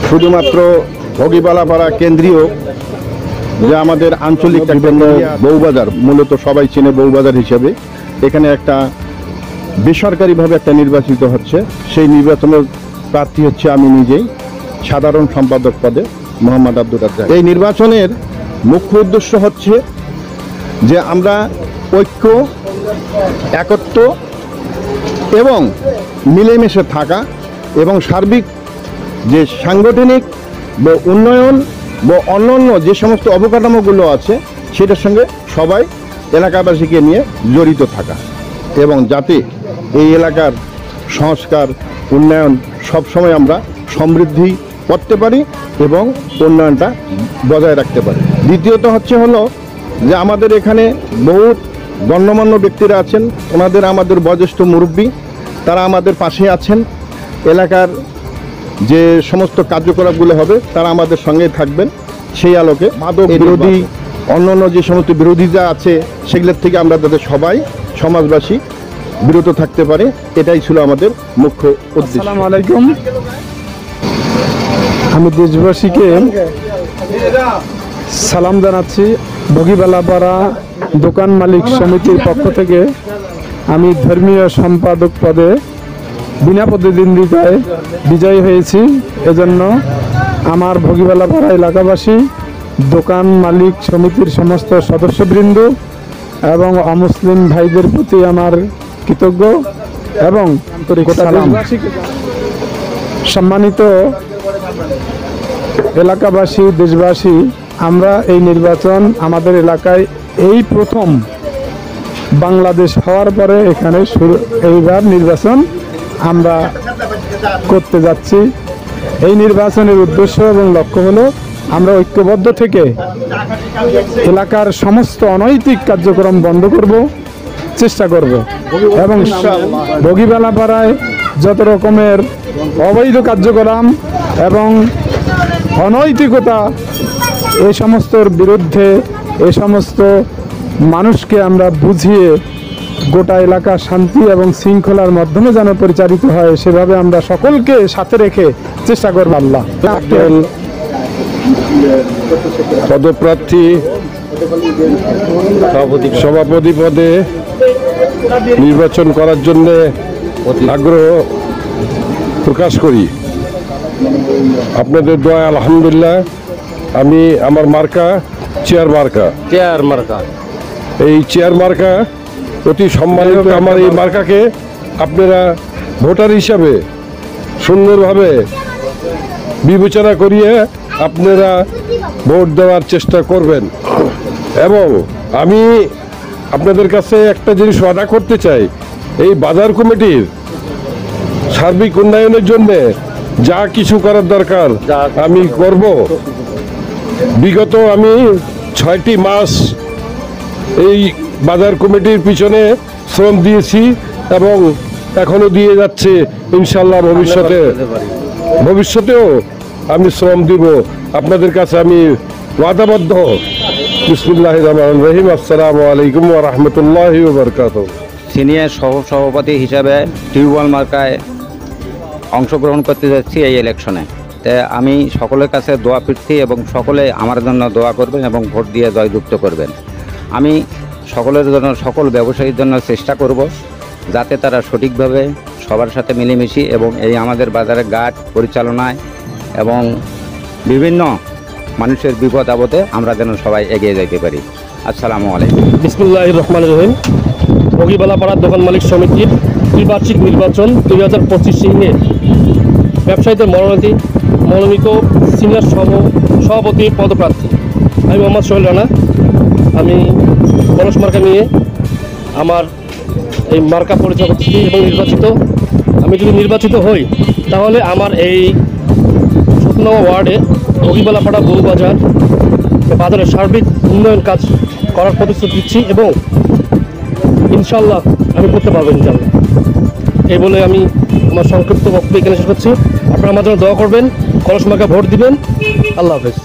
শুধুমাত্র ভগিবালাপাড়া কেন্দ্রীয় যে আমাদের আঞ্চলিক বিভিন্ন বউবাজার, মূলত সবাই চেনে বউবাজার হিসেবে, এখানে একটা বেসরকারিভাবে একটা নির্বাচিত হচ্ছে। সেই নির্বাচনের প্রার্থী হচ্ছে আমি নিজেই, সাধারণ সম্পাদক পদে মোহাম্মদ আব্দুর রাজ্জাক। এই নির্বাচনের মুখ্য উদ্দেশ্য হচ্ছে যে আমরা ঐক্য, একত্র এবং মিলেমিশে থাকা এবং সার্বিক যে সাংগঠনিক বা উন্নয়ন বা অন্যান্য যে সমস্ত অবকাঠামোগুলো আছে সেটার সঙ্গে সবাই এলাকাবাসীকে নিয়ে জড়িত থাকা, এবং যাতে এই এলাকার সংস্কার উন্নয়ন সবসময় আমরা সমৃদ্ধি করতে পারি এবং উন্নয়নটা বজায় রাখতে পারি। দ্বিতীয়ত হলো যে আমাদের এখানে বহু গণ্যমান্য ব্যক্তিরা আছেন, ওনাদের আমাদের বয়োজ্যেষ্ঠ মুরব্বী, তারা আমাদের পাশে আছেন। এলাকার যে সমস্ত কার্যকলাপগুলো হবে তারা আমাদের সঙ্গে থাকবেন। সেই আলোকে মাদক বিরোধী অন্যান্য যে সমস্ত বিরোধীরা আছে সেগুলোর থেকে আমরা যাতে সবাই সমাজবাসী বিরত থাকতে পারে, এটাই ছিল আমাদের মুখ্য উদ্দেশ্য। আসসালামু আলাইকুম। আমি দেশবাসীকে সালাম জানাচ্ছি। ভগিবালাপাড়া দোকান মালিক সমিতির পক্ষ থেকে আমি ধর্মীয় সম্পাদক পদে বিনা প্রতিদ্বন্দ্বিতায় বিজয়ী হয়েছি। এজন্য আমার ভগিবালাপাড়া এলাকাবাসী, দোকান মালিক সমিতির সমস্ত সদস্যবৃন্দ এবং অমুসলিম ভাইদের প্রতি আমার কৃতজ্ঞ এবং আন্তরিক সালাম। সম্মানিত এলাকাবাসী, দেশবাসী, আমরা এই নির্বাচন আমাদের এলাকায় এই প্রথম বাংলাদেশ হওয়ার পরে এখানে এইবার নির্বাচন আমরা করতে যাচ্ছি। এই নির্বাচনের উদ্দেশ্য এবং লক্ষ্য হলো আমরা ঐক্যবদ্ধ থেকে এলাকার সমস্ত অনৈতিক কার্যক্রম বন্ধ করব, চেষ্টা করব এবং ভগিবালাপাড়ায় যত রকমের অবৈধ কার্যক্রম এবং অনৈতিকতা, এই সমস্তর বিরুদ্ধে এই সমস্ত মানুষকে আমরা বুঝিয়ে গোটা এলাকা শান্তি এবং শৃঙ্খলার মাধ্যমে যেন পরিচালিত হয়, সেভাবে আমরা সকলকে সাথে রেখে চেষ্টা করব। আল্লাহ পদপ্রার্থী সভাপতি পদে নির্বাচন করার জন্য আগ্রহ প্রকাশ করি। আপনাদের দোয়া আলহামদুলিল্লাহ আমি আমার মার্কা চেয়ার মার্কা। এই চেয়ার মার্কা অতি সম্মানিত। আমার এই মার্কাকে আপনারা ভোটার হিসাবে সুন্দরভাবে বিবেচনা করিয়ে আপনারা ভোট দেওয়ার চেষ্টা করবেন। এবং আমি আপনাদের কাছে একটা জিনিস ওয়াদা করতে চাই, এই বাজার কমিটির সার্বিক উন্নয়নের জন্য যা কিছু করার দরকার আমি করব। বিগত আমি 6টি মাস এই বাজার কমিটির পিছনে শ্রম দিয়েছি এবং এখনো দিয়ে যাচ্ছে। ইনশাল্লাহ ভবিষ্যতেও আমি শ্রম দিব। আপনাদের কাছে আমি ওয়াদাবদ্ধ। বিসমিল্লাহির রহমানির রহিম। আসসালামু আলাইকুম ওয়া রাহমাতুল্লাহি ওয়া বারাকাতুহু। সিনিয়র সভাপতি হিসাবে টিউবওয়েল মার্কায় অংশগ্রহণ করতে যাচ্ছি এই ইলেকশনে। তাই আমি সকলের কাছে দোয়া প্রার্থী এবং সকলে আমার জন্য দোয়া করবেন এবং ভোট দিয়ে জয়যুক্ত করবেন। আমি সকলের জন্য, সকল ব্যবসায়ীর জন্য চেষ্টা করব যাতে তারা সঠিকভাবে সবার সাথে মিলেমিশে এবং এই আমাদের বাজারের ঘাট পরিচালনায় এবং বিভিন্ন মানুষের বিপদ আপদে আমরা যেন সবাই এগিয়ে যেতে পারি। আসসালামু আলাইকুম। বিসমিল্লাহির রহমানির রহিম। ভগিবালাপাড়া দোকান মালিক সমিতির ত্রিবার্ষিক নির্বাচন 2025 ব্যবসায়ীদের মনোনীত সিনিয়র সভাপতি পদপ্রার্থী আমি মোহাম্মদ সোহেল রানা। আমি কলস মার্কা নিয়ে আমার এই মার্কা পরিচয় করতেছি এবং আমি যদি নির্বাচিত হই তাহলে আমার এই 17 ওয়ার্ডে ভগিবালাপাড়া বউবাজার বাজারের সার্বিক উন্নয়ন কাজ করার প্রতিশ্রুতি দিচ্ছি এবং ইনশাল্লাহ আমি করতে পারবো ইনশাল্লাহ। এই বলে আমি আমার সংক্ষিপ্ত বক্তব্য এখানে শেষ করছি। আপনারা আমার জন্য দোয়া করবেন, কলস মার্কা ভোট দিবেন। আল্লাহ হাফেজ।